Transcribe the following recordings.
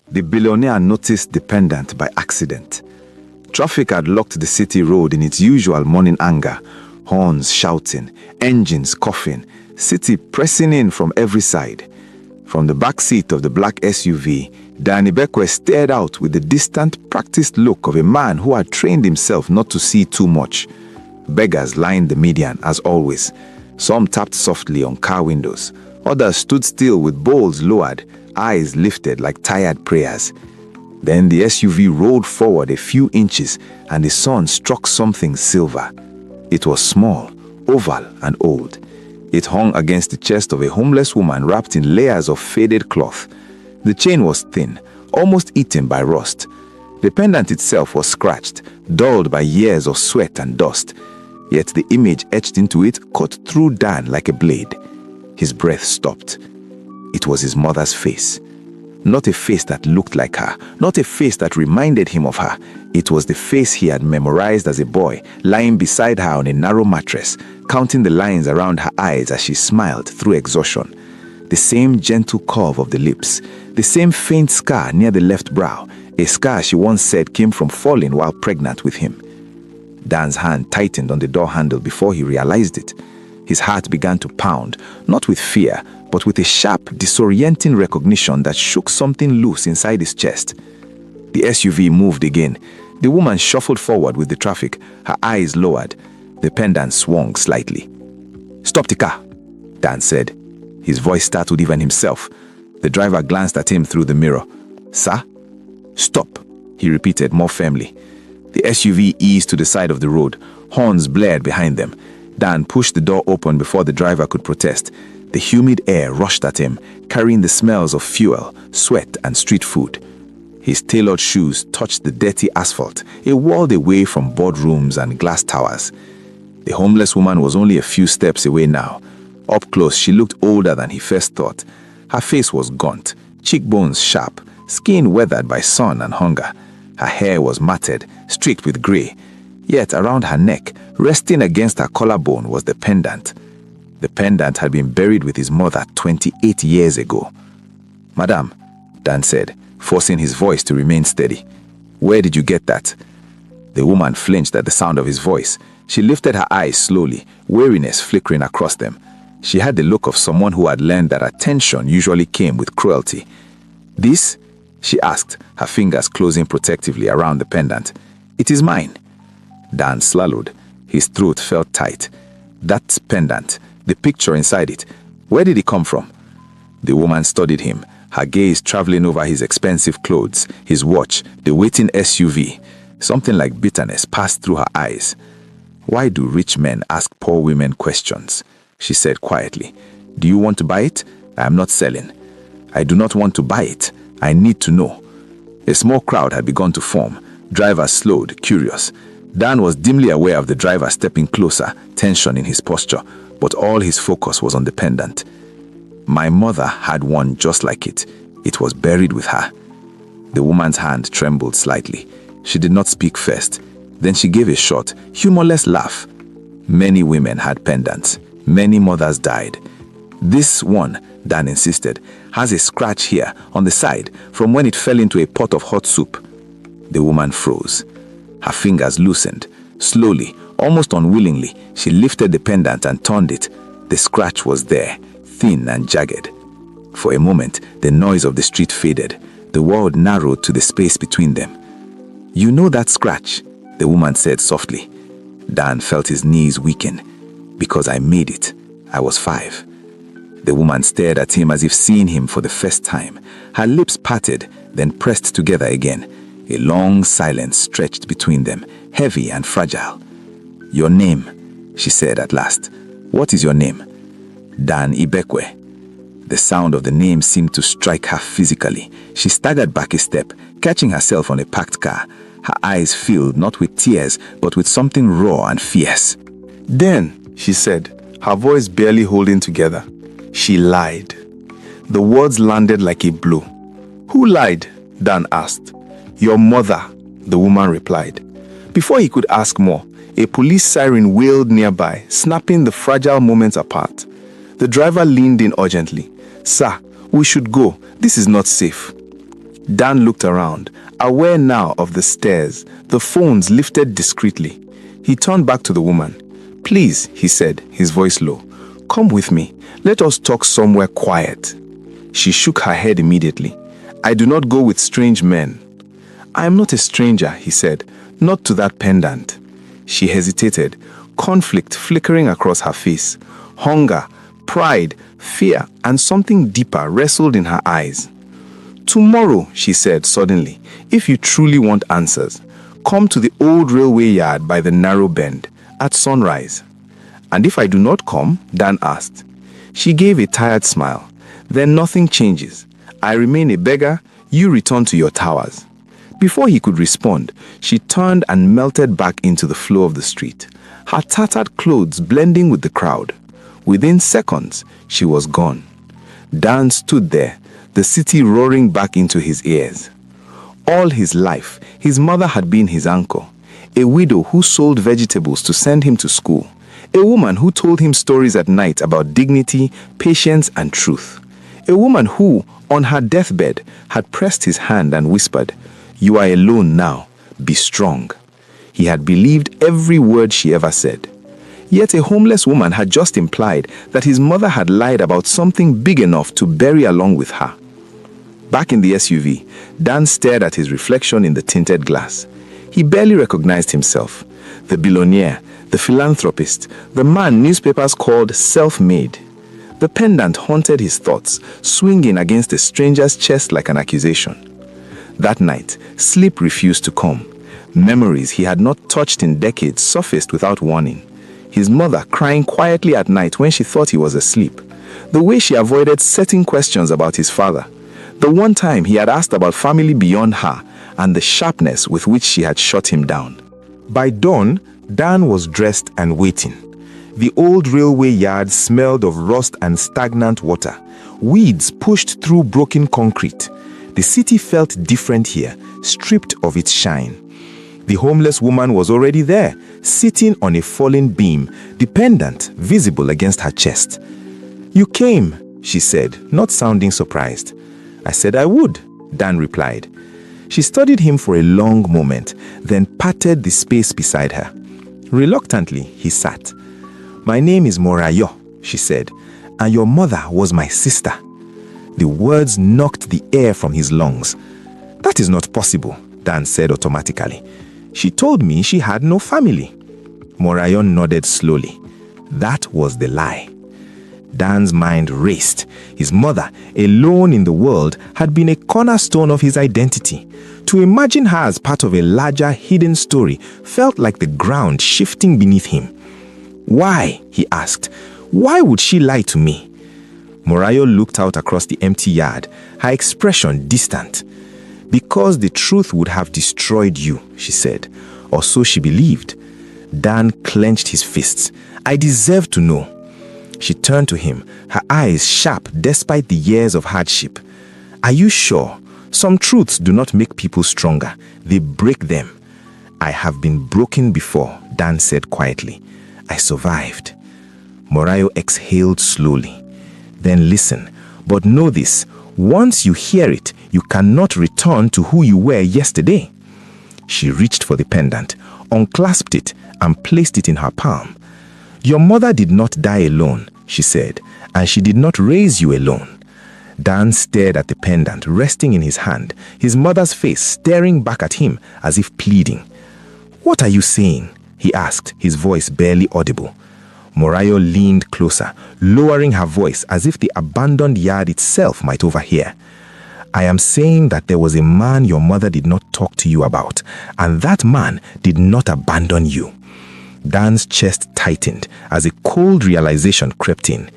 The billionaire noticed the Pendant by accident. Traffic had locked the city road in its usual morning anger. Horns shouting, engines coughing, city pressing in from every side. From the back seat of the black SUV, Danny Beggar stared out with the distant, practiced look of a man who had trained himself not to see too much. Beggars lined the median, as always. Some tapped softly on car windows. Others stood still with bowls lowered, eyes lifted like tired prayers. Then the SUV rolled forward a few inches and the sun struck something silver. It was small, oval, and old. It hung against the chest of a homeless woman wrapped in layers of faded cloth. The chain was thin, almost eaten by rust. The pendant itself was scratched, dulled by years of sweat and dust. Yet the image etched into it cut through Dan like a blade. His breath stopped. It was his mother's face. Not a face that looked like her, not a face that reminded him of her. It was the face he had memorized as a boy, lying beside her on a narrow mattress, counting the lines around her eyes as she smiled through exhaustion. The same gentle curve of the lips, the same faint scar near the left brow, a scar she once said came from falling while pregnant with him. Dan's hand tightened on the door handle before he realized it. His heart began to pound, not with fear, but with a sharp, disorienting recognition that shook something loose inside his chest. The SUV moved again. The woman shuffled forward with the traffic, her eyes lowered. The pendant swung slightly. "Stop the car," Dan said. His voice startled even himself. The driver glanced at him through the mirror. "Sir?" "Stop," he repeated more firmly. The SUV eased to the side of the road. Horns blared behind them. Dan pushed the door open before the driver could protest. The humid air rushed at him, carrying the smells of fuel, sweat, and street food. His tailored shoes touched the dirty asphalt, a world away from boardrooms and glass towers. The homeless woman was only a few steps away now. Up close, she looked older than he first thought. Her face was gaunt, cheekbones sharp, skin weathered by sun and hunger. Her hair was matted, streaked with gray. Yet around her neck, resting against her collarbone, was the pendant. The pendant had been buried with his mother 28 years ago. "Madame," Dan said, forcing his voice to remain steady. "Where did you get that?" The woman flinched at the sound of his voice. She lifted her eyes slowly, weariness flickering across them. She had the look of someone who had learned that attention usually came with cruelty. "This?" she asked, her fingers closing protectively around the pendant. "It is mine." Dan swallowed. His throat felt tight. "That pendant, the picture inside it, where did it come from?" The woman studied him, her gaze traveling over his expensive clothes, his watch, the waiting SUV. Something like bitterness passed through her eyes. "Why do rich men ask poor women questions?" she said quietly. "Do you want to buy it? I am not selling." "I do not want to buy it. I need to know." A small crowd had begun to form. Drivers slowed, curious. Dan was dimly aware of the driver stepping closer, tension in his posture, but all his focus was on the pendant. "My mother had one just like it. It was buried with her." The woman's hand trembled slightly. She did not speak first. Then she gave a short, humorless laugh. "Many women had pendants. Many mothers died. This one," Dan insisted, "has a scratch here on the side from when it fell into a pot of hot soup." The woman froze. Her fingers loosened. Slowly, almost unwillingly, she lifted the pendant and turned it. The scratch was there, thin and jagged. For a moment, the noise of the street faded. The world narrowed to the space between them. "You know that scratch?" the woman said softly. Dan felt his knees weaken. "Because I made it. I was 5. The woman stared at him as if seeing him for the first time. Her lips parted, then pressed together again. A long silence stretched between them, heavy and fragile. "Your name," she said at last. "What is your name?" "Dan Ibekwe." The sound of the name seemed to strike her physically. She staggered back a step, catching herself on a packed car. Her eyes filled not with tears, but with something raw and fierce. "Then," she said, her voice barely holding together, "she lied." The words landed like a blow. "Who lied?" Dan asked. "Your mother," the woman replied. Before he could ask more, a police siren wailed nearby, snapping the fragile moments apart. The driver leaned in urgently. "Sir, we should go. This is not safe." Dan looked around, aware now of the stairs, the phones lifted discreetly. He turned back to the woman. "Please," he said, his voice low, "come with me. Let us talk somewhere quiet." She shook her head immediately. "I do not go with strange men." "I am not a stranger," he said, "not to that pendant." She hesitated, conflict flickering across her face. Hunger, pride, fear, and something deeper wrestled in her eyes. "Tomorrow," she said suddenly, "if you truly want answers, come to the old railway yard by the narrow bend, at sunrise." "And if I do not come?" Dan asked. She gave a tired smile. "Then nothing changes. I remain a beggar, you return to your towers." Before he could respond, she turned and melted back into the flow of the street, her tattered clothes blending with the crowd. Within seconds, she was gone. Dan stood there, the city roaring back into his ears. All his life, his mother had been his anchor, a widow who sold vegetables to send him to school, a woman who told him stories at night about dignity, patience, and truth, a woman who, on her deathbed, had pressed his hand and whispered, "You are alone now, be strong." He had believed every word she ever said. Yet a homeless woman had just implied that his mother had lied about something big enough to bury along with her. Back in the SUV, Dan stared at his reflection in the tinted glass. He barely recognized himself. The billionaire, the philanthropist, the man newspapers called self-made. The pendant haunted his thoughts, swinging against a stranger's chest like an accusation. That night, sleep refused to come. Memories he had not touched in decades surfaced without warning. His mother crying quietly at night when she thought he was asleep. The way she avoided certain questions about his father. The one time he had asked about family beyond her, and the sharpness with which she had shut him down. By dawn, Dan was dressed and waiting. The old railway yard smelled of rust and stagnant water. Weeds pushed through broken concrete. The city felt different here, stripped of its shine. The homeless woman was already there, sitting on a fallen beam, dependent, visible against her chest. "You came," she said, not sounding surprised. "I said I would," Dan replied. She studied him for a long moment, then patted the space beside her. Reluctantly, he sat. "My name is Morayo," she said, "and your mother was my sister." The words knocked the air from his lungs. "That is not possible," Dan said automatically. "She told me she had no family." Morayon nodded slowly. That was the lie. Dan's mind raced. His mother, alone in the world, had been a cornerstone of his identity. To imagine her as part of a larger hidden story felt like the ground shifting beneath him. "Why?" he asked. "Why would she lie to me?" Morayo looked out across the empty yard, her expression distant. "Because the truth would have destroyed you," she said. Or so she believed. Dan clenched his fists. "I deserve to know." She turned to him, her eyes sharp despite the years of hardship. "Are you sure? Some truths do not make people stronger. They break them." "I have been broken before," Dan said quietly. "I survived." Morayo exhaled slowly. "Then listen, but know this. Once you hear it, you cannot return to who you were yesterday." She reached for the pendant, unclasped it, and placed it in her palm. "Your mother did not die alone," she said, "and she did not raise you alone." Dan stared at the pendant resting in his hand, his mother's face staring back at him as if pleading. "What are you saying?" he asked, his voice barely audible. Morayo leaned closer, lowering her voice as if the abandoned yard itself might overhear. "I am saying that there was a man your mother did not talk to you about, and that man did not abandon you." Dan's chest tightened as a cold realization crept in.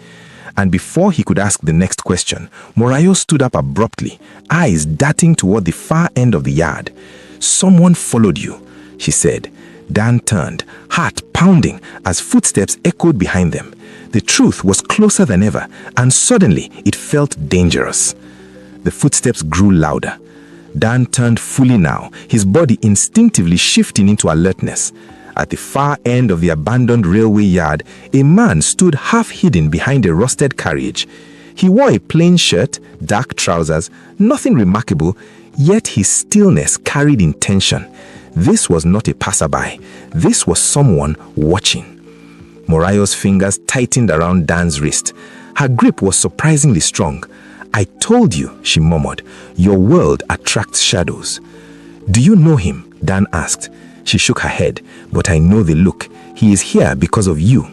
And before he could ask the next question, Morayo stood up abruptly, eyes darting toward the far end of the yard. "Someone followed you," she said. Dan turned, heart pounding as footsteps echoed behind them. The truth was closer than ever, and suddenly it felt dangerous. The footsteps grew louder. Dan turned fully now, his body instinctively shifting into alertness. At the far end of the abandoned railway yard, a man stood half hidden behind a rusted carriage. He wore a plain shirt, dark trousers, nothing remarkable, Yet his stillness carried intention. This was not a passerby. This was someone watching. Morayo's fingers tightened around Dan's wrist. Her grip was surprisingly strong. "I told you," she murmured, "your world attracts shadows." "Do you know him?" Dan asked. She shook her head. "But I know the look. He is here because of you."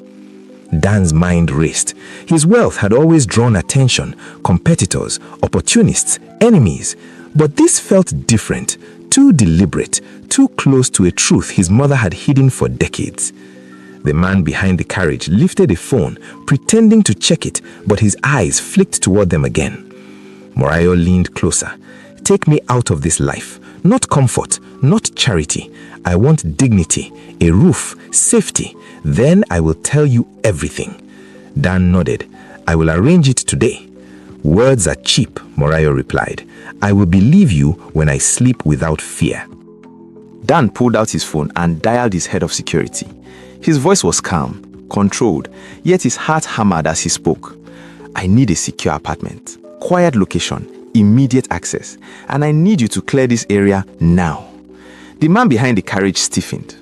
Dan's mind raced. His wealth had always drawn attention, competitors, opportunists, enemies. But this felt different, too deliberate, too close to a truth his mother had hidden for decades. The man behind the carriage lifted a phone, pretending to check it, but his eyes flicked toward them again. Morayo leaned closer. "Take me out of this life. Not comfort, not charity. I want dignity, a roof, safety. Then I will tell you everything." Dan nodded. "I will arrange it today." "Words are cheap," Morayo replied. "I will believe you when I sleep without fear." Dan pulled out his phone and dialed his head of security. His voice was calm, controlled, yet his heart hammered as he spoke. "I need a secure apartment, quiet location, immediate access, and I need you to clear this area now." The man behind the carriage stiffened.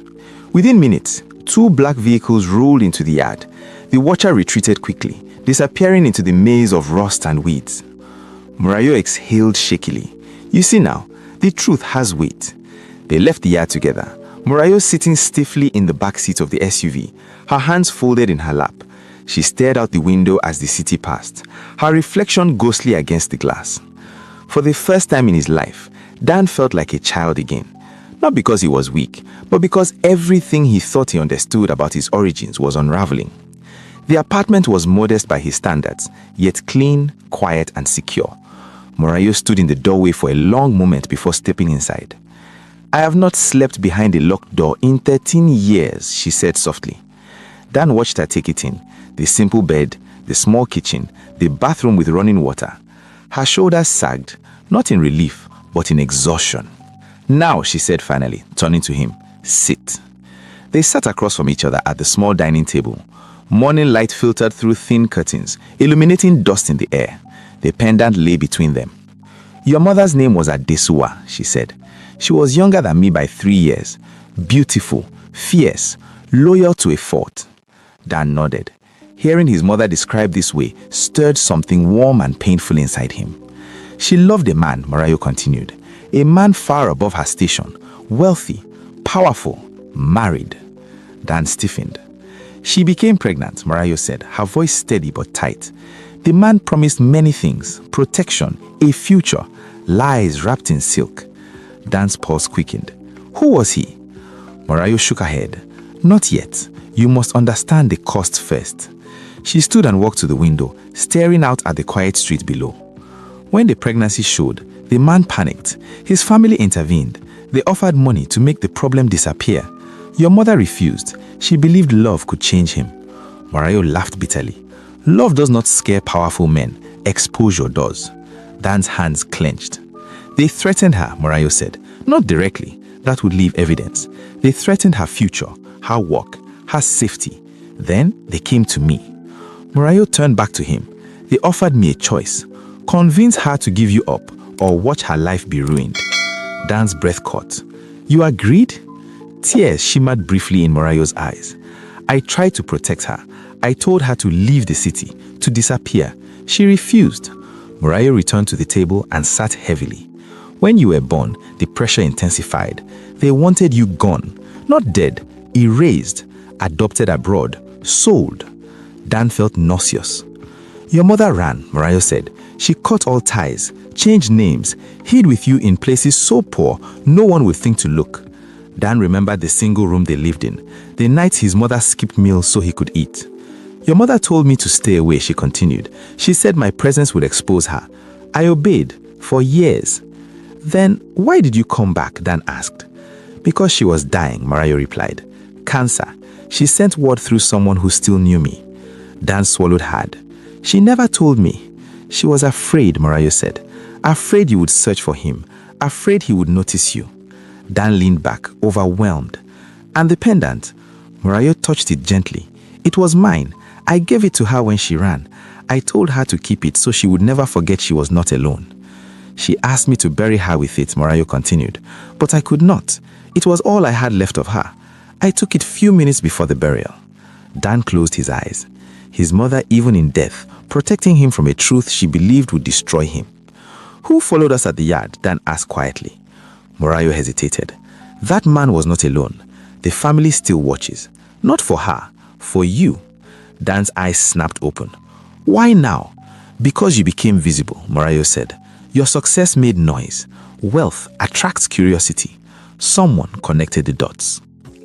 Within minutes, 2 black vehicles rolled into the yard. The watcher retreated quickly, disappearing into the maze of rust and weeds. Morayo exhaled shakily. "You see now, the truth has weight." They left the yard together, Morayo sitting stiffly in the back seat of the SUV, her hands folded in her lap. She stared out the window as the city passed, her reflection ghostly against the glass. For the first time in his life, Dan felt like a child again. Not because he was weak, but because everything he thought he understood about his origins was unraveling. The apartment was modest by his standards, yet clean, quiet, and secure. Morayo stood in the doorway for a long moment before stepping inside. "I have not slept behind a locked door in 13 years, she said softly. Dan watched her take it in. The simple bed, the small kitchen, the bathroom with running water. Her shoulders sagged, not in relief, but in exhaustion. "Now," she said finally, turning to him, "sit." They sat across from each other at the small dining table. Morning light filtered through thin curtains, illuminating dust in the air. The pendant lay between them. "Your mother's name was Adesuwa," she said. "She was younger than me by 3 years. Beautiful, fierce, loyal to a fault." Dan nodded. Hearing his mother described this way stirred something warm and painful inside him. "She loved a man," Morayo continued. "A man far above her station, wealthy, powerful, married." Dan stiffened. "She became pregnant," Morayo said, her voice steady but tight. "The man promised many things, protection, a future, lies wrapped in silk." Dan's pulse quickened. "Who was he?" Morayo shook her head. "Not yet. You must understand the cost first." She stood and walked to the window, staring out at the quiet street below. When the pregnancy showed, the man panicked. His family intervened. They offered money to make the problem disappear. Your mother refused. She believed love could change him. Morayo laughed bitterly. "Love does not scare powerful men. Exposure does." Dan's hands clenched. "They threatened her," Morayo said. "Not directly. That would leave evidence. They threatened her future, her work, her safety. Then they came to me." Morayo turned back to him. "They offered me a choice. Convince her to give you up or watch her life be ruined." Dan's breath caught. "You agreed?" Tears shimmered briefly in Morayo's eyes. "I tried to protect her. I told her to leave the city, to disappear. She refused." Morayo returned to the table and sat heavily. "When you were born, the pressure intensified. They wanted you gone, not dead, erased, adopted abroad, sold." Dan felt nauseous. "Your mother ran," Morayo said. "She cut all ties, changed names, hid with you in places so poor no one would think to look." Dan remembered the single room they lived in, the nights his mother skipped meals so he could eat. "Your mother told me to stay away," she continued. "She said my presence would expose her. I obeyed, for years." "Then why did you come back?" Dan asked. "Because she was dying," Morayo replied. "Cancer. She sent word through someone who still knew me." Dan swallowed hard. "She never told me." "She was afraid," Morayo said. "Afraid you would search for him. Afraid he would notice you." Dan leaned back, overwhelmed. "And the pendant?" Morayo touched it gently. "It was mine. I gave it to her when she ran. I told her to keep it so she would never forget she was not alone." She asked me to bury her with it, Morayo continued. But I could not. It was all I had left of her. I took it few minutes before the burial. Dan closed his eyes. His mother, even in death, protecting him from a truth she believed would destroy him. Who followed us at the yard? Dan asked quietly. Morayo hesitated. That man was not alone. The family still watches. Not for her, for you. Dan's eyes snapped open. Why now? Because you became visible, Morayo said. Your success made noise. Wealth attracts curiosity. Someone connected the dots.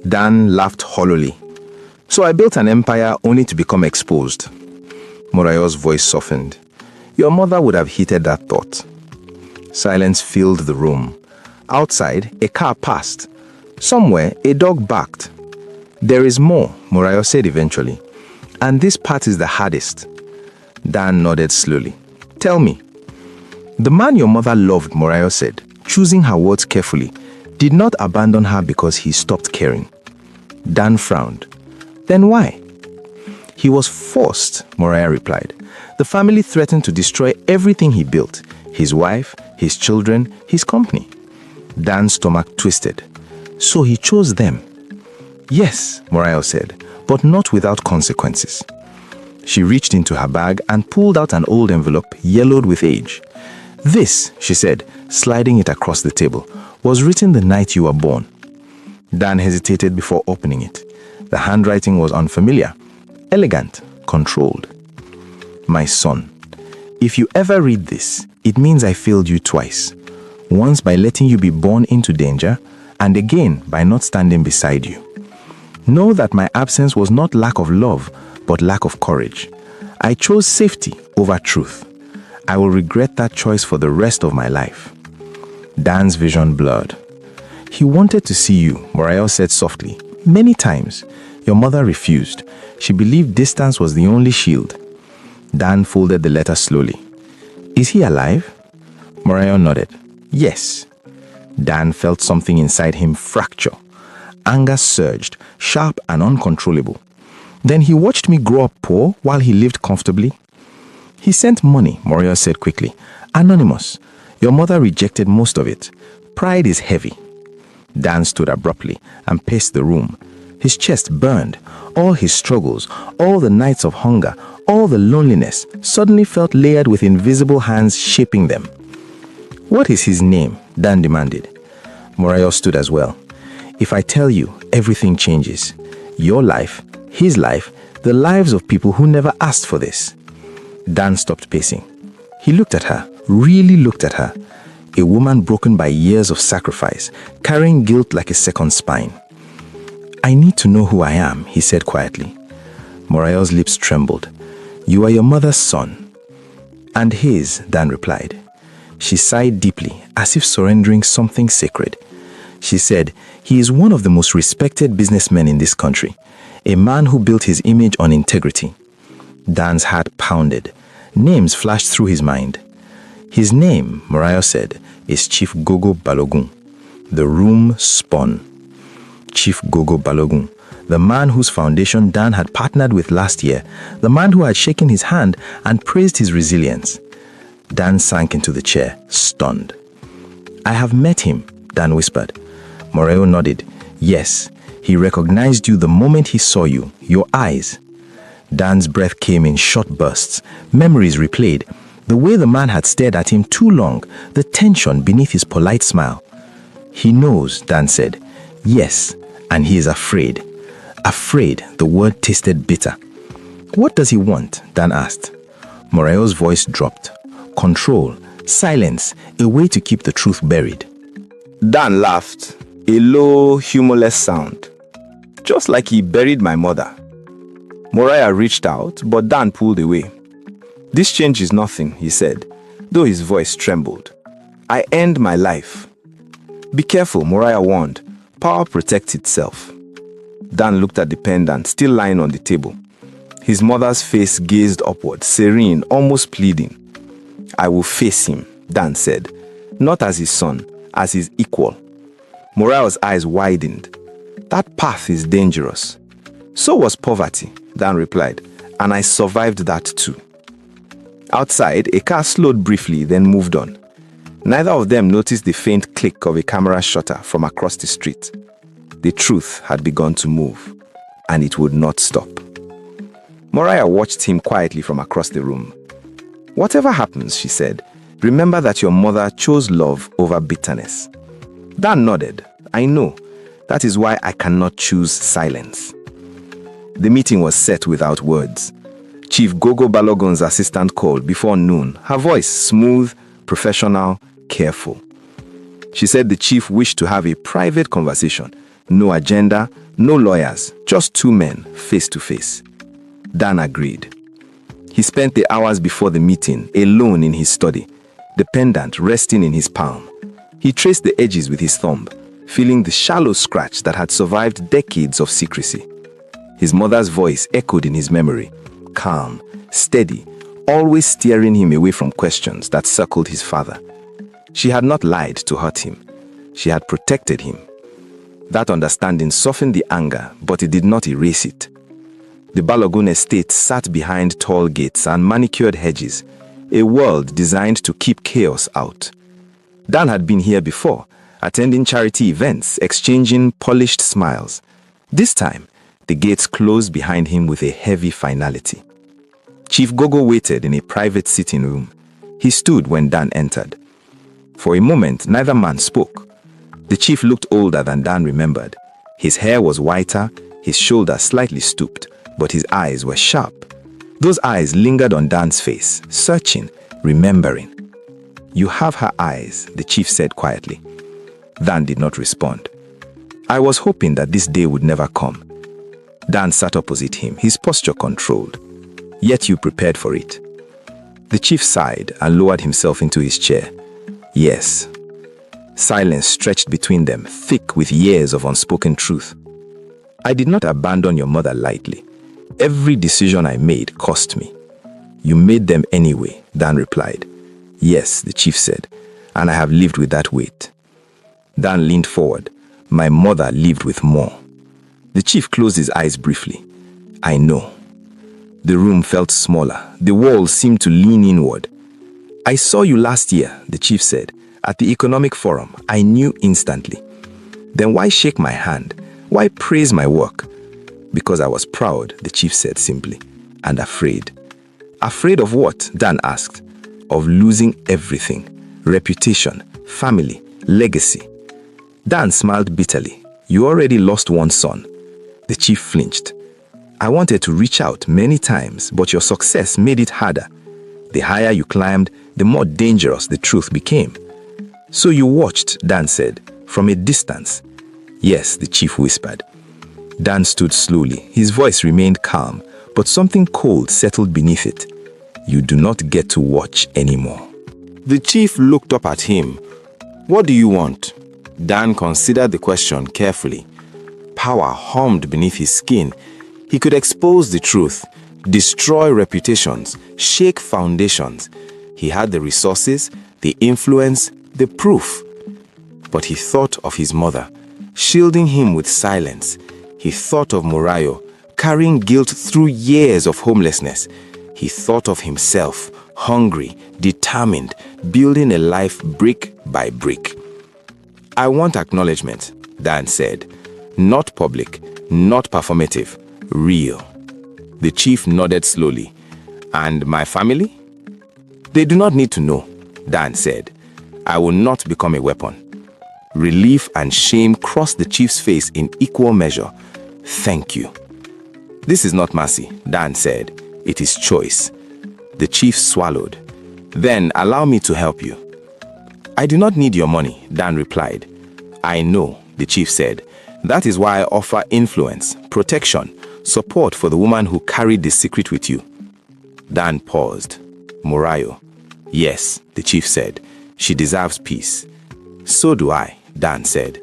Dan laughed hollowly. So I built an empire only to become exposed. Morayo's voice softened. Your mother would have hated that thought. Silence filled the room. Outside, a car passed. Somewhere, a dog barked. There is more, Morayo said eventually. And this part is the hardest. Dan nodded slowly. Tell me. The man your mother loved, Morayo said, choosing her words carefully, did not abandon her because he stopped caring. Dan frowned. Then why? He was forced, Morayo replied. The family threatened to destroy everything he built. His wife, his children, his company. Dan's stomach twisted. So he chose them. Yes, Morayo said, but not without consequences. She reached into her bag and pulled out an old envelope yellowed with age. This, she said, sliding it across the table, was written the night you were born. Dan hesitated before opening it. The handwriting was unfamiliar, elegant, controlled. My son, if you ever read this, it means I failed you twice. Once by letting you be born into danger, and again by not standing beside you. Know that my absence was not lack of love, but lack of courage. I chose safety over truth. I will regret that choice for the rest of my life. Dan's vision blurred. He wanted to see you, Morayo said softly, many times. Your mother refused. She believed distance was the only shield. Dan folded the letter slowly. Is he alive? Morayo nodded. Yes. Dan felt something inside him fracture. Anger surged, sharp and uncontrollable. Then he watched me grow up poor while he lived comfortably. He sent money, Morayo said quickly. Anonymous. Your mother rejected most of it. Pride is heavy. Dan stood abruptly and paced the room. His chest burned. All his struggles, all the nights of hunger, all the loneliness suddenly felt layered with invisible hands shaping them. What is his name? Dan demanded. Morayo stood as well. If I tell you, everything changes. Your life, his life, the lives of people who never asked for this. Dan stopped pacing. He looked at her, really looked at her. A woman broken by years of sacrifice, carrying guilt like a second spine. I need to know who I am, he said quietly. Morayo's lips trembled. You are your mother's son. And his, Dan replied. She sighed deeply, as if surrendering something sacred. She said, he is one of the most respected businessmen in this country, a man who built his image on integrity. Dan's heart pounded. Names flashed through his mind. His name, Morayo said, is Chief Gogo Balogun. The room spun. Chief Gogo Balogun, the man whose foundation Dan had partnered with last year, the man who had shaken his hand and praised his resilience. Dan sank into the chair, stunned. I have met him, Dan whispered. Morayo nodded. Yes, he recognized you the moment he saw you, your eyes. Dan's breath came in short bursts. Memories replayed. The way the man had stared at him too long, the tension beneath his polite smile. He knows, Dan said. Yes, and he is afraid. Afraid, the word tasted bitter. What does he want? Dan asked. Morayo's voice dropped. Control, silence, a way to keep the truth buried. Dan laughed, a low, humorless sound. Just like he buried my mother. Morayo reached out, but Dan pulled away. This change is nothing, he said, though his voice trembled. I end my life. Be careful, Morayo warned. Power protects itself. Dan looked at the pendant still lying on the table. His mother's face gazed upward, serene, almost pleading. I will face him, Dan said, not as his son, as his equal. Morayo's eyes widened. That path is dangerous. So was poverty, Dan replied, and I survived that too. Outside, a car slowed briefly, then moved on. Neither of them noticed the faint click of a camera shutter from across the street. The truth had begun to move, and it would not stop. Moriah watched him quietly from across the room. "Whatever happens," she said, "remember that your mother chose love over bitterness." Dan nodded. "I know. That is why I cannot choose silence." The meeting was set without words. Chief Gogo Balogun's assistant called before noon, her voice smooth, professional, careful. She said the chief wished to have a private conversation. No agenda, no lawyers, just two men, face to face. Dan agreed. He spent the hours before the meeting alone in his study, the pendant resting in his palm. He traced the edges with his thumb, feeling the shallow scratch that had survived decades of secrecy. His mother's voice echoed in his memory, calm, steady, always steering him away from questions that circled his father. She had not lied to hurt him. She had protected him. That understanding softened the anger, but it did not erase it. The Balogun estate sat behind tall gates and manicured hedges, a world designed to keep chaos out. Dan had been here before, attending charity events, exchanging polished smiles. This time, the gates closed behind him with a heavy finality. Chief Gogo waited in a private sitting room. He stood when Dan entered. For a moment, neither man spoke. The chief looked older than Dan remembered. His hair was whiter, his shoulders slightly stooped, but his eyes were sharp. Those eyes lingered on Dan's face, searching, remembering. "You have her eyes," the chief said quietly. Dan did not respond. "I was hoping that this day would never come." Dan sat opposite him, his posture controlled. "Yet you prepared for it." The chief sighed and lowered himself into his chair. "Yes." Silence stretched between them, thick with years of unspoken truth. "I did not abandon your mother lightly. Every decision I made cost me." "You made them anyway," Dan replied. "Yes," the chief said, "and I have lived with that weight." Dan leaned forward. "My mother lived with more." The chief closed his eyes briefly. "I know." The room felt smaller. The walls seemed to lean inward. "I saw you last year," the chief said, "at the economic forum. I knew instantly." "Then why shake my hand? Why praise my work?" "Because I was proud," the chief said simply, "and afraid." "Afraid of what?" Dan asked. "Of losing everything. Reputation, family, legacy." Dan smiled bitterly. "You already lost one son." The chief flinched. "I wanted to reach out many times, but your success made it harder. The higher you climbed, the more dangerous the truth became." "So you watched," Dan said, "from a distance." "Yes," the chief whispered. Dan stood slowly. His voice remained calm, but something cold settled beneath it. "You do not get to watch anymore." The chief looked up at him. "What do you want?" Dan considered the question carefully. Power hummed beneath his skin. He could expose the truth, destroy reputations, shake foundations. He had the resources, the influence, the proof. But he thought of his mother, shielding him with silence. He thought of Moriah, carrying guilt through years of homelessness. He thought of himself, hungry, determined, building a life brick by brick. "I want acknowledgement," Dan said. "Not public, not performative, real." The chief nodded slowly. "And my family?" "They do not need to know," Dan said. "I will not become a weapon." Relief and shame crossed the chief's face in equal measure. "Thank you." "This is not mercy," Dan said. "It is choice." The chief swallowed. "Then allow me to help you." "I do not need your money," Dan replied. "I know," the chief said. "That is why I offer influence, protection, support for the woman who carried the secret with you." Dan paused. "Moriah." "Yes," the chief said. "She deserves peace." "So do I," Dan said.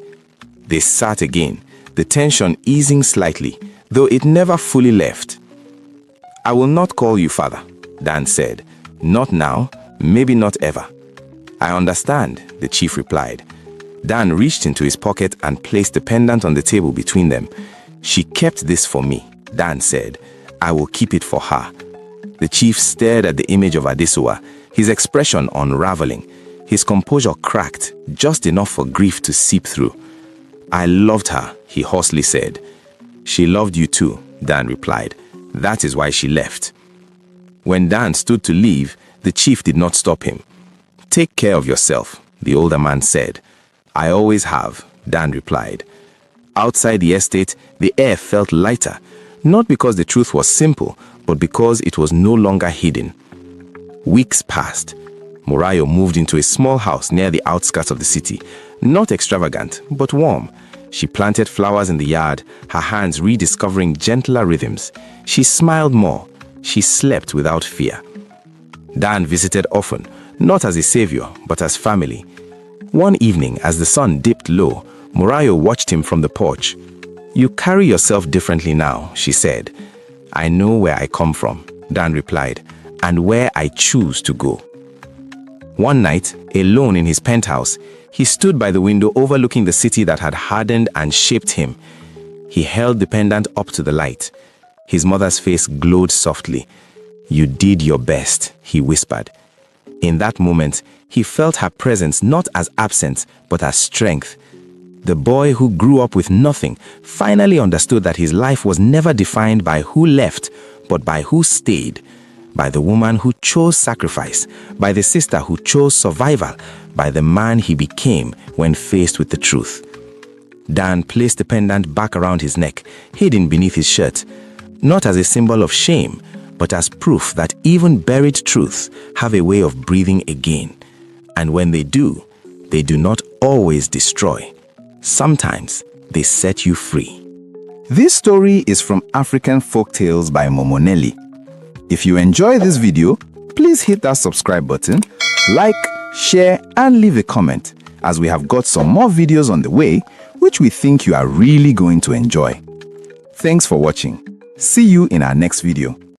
They sat again, the tension easing slightly, though it never fully left. "I will not call you father," Dan said. "Not now, maybe not ever." "I understand," the chief replied. Dan reached into his pocket and placed the pendant on the table between them. "She kept this for me," Dan said. "I will keep it for her." The chief stared at the image of Adesua, his expression unraveling. His composure cracked, just enough for grief to seep through. "I loved her," he hoarsely said. "She loved you too," Dan replied. "That is why she left." When Dan stood to leave, the chief did not stop him. "Take care of yourself," the older man said. "I always have," Dan replied. Outside the estate, the air felt lighter, not because the truth was simple, but because it was no longer hidden. Weeks passed. Morayo moved into a small house near the outskirts of the city. Not extravagant, but warm. She planted flowers in the yard, her hands rediscovering gentler rhythms. She smiled more. She slept without fear. Dan visited often, not as a savior, but as family. One evening, as the sun dipped low, Morayo watched him from the porch. "You carry yourself differently now," she said. "I know where I come from," Dan replied, "and where I choose to go." One night, alone in his penthouse, he stood by the window overlooking the city that had hardened and shaped him. He held the pendant up to the light. His mother's face glowed softly. "You did your best," he whispered. In that moment, he felt her presence not as absence, but as strength. The boy who grew up with nothing finally understood that his life was never defined by who left, but by who stayed. By the woman who chose sacrifice, by the sister who chose survival, by the man he became when faced with the truth. Dan placed the pendant back around his neck, hidden beneath his shirt, not as a symbol of shame, but as proof that even buried truths have a way of breathing again. And when they do not always destroy. Sometimes they set you free. This story is from African Folktales by Momonelli. If you enjoy this video, please hit that subscribe button, like, share, and leave a comment, as we have got some more videos on the way, which we think you are really going to enjoy. Thanks for watching. See you in our next video.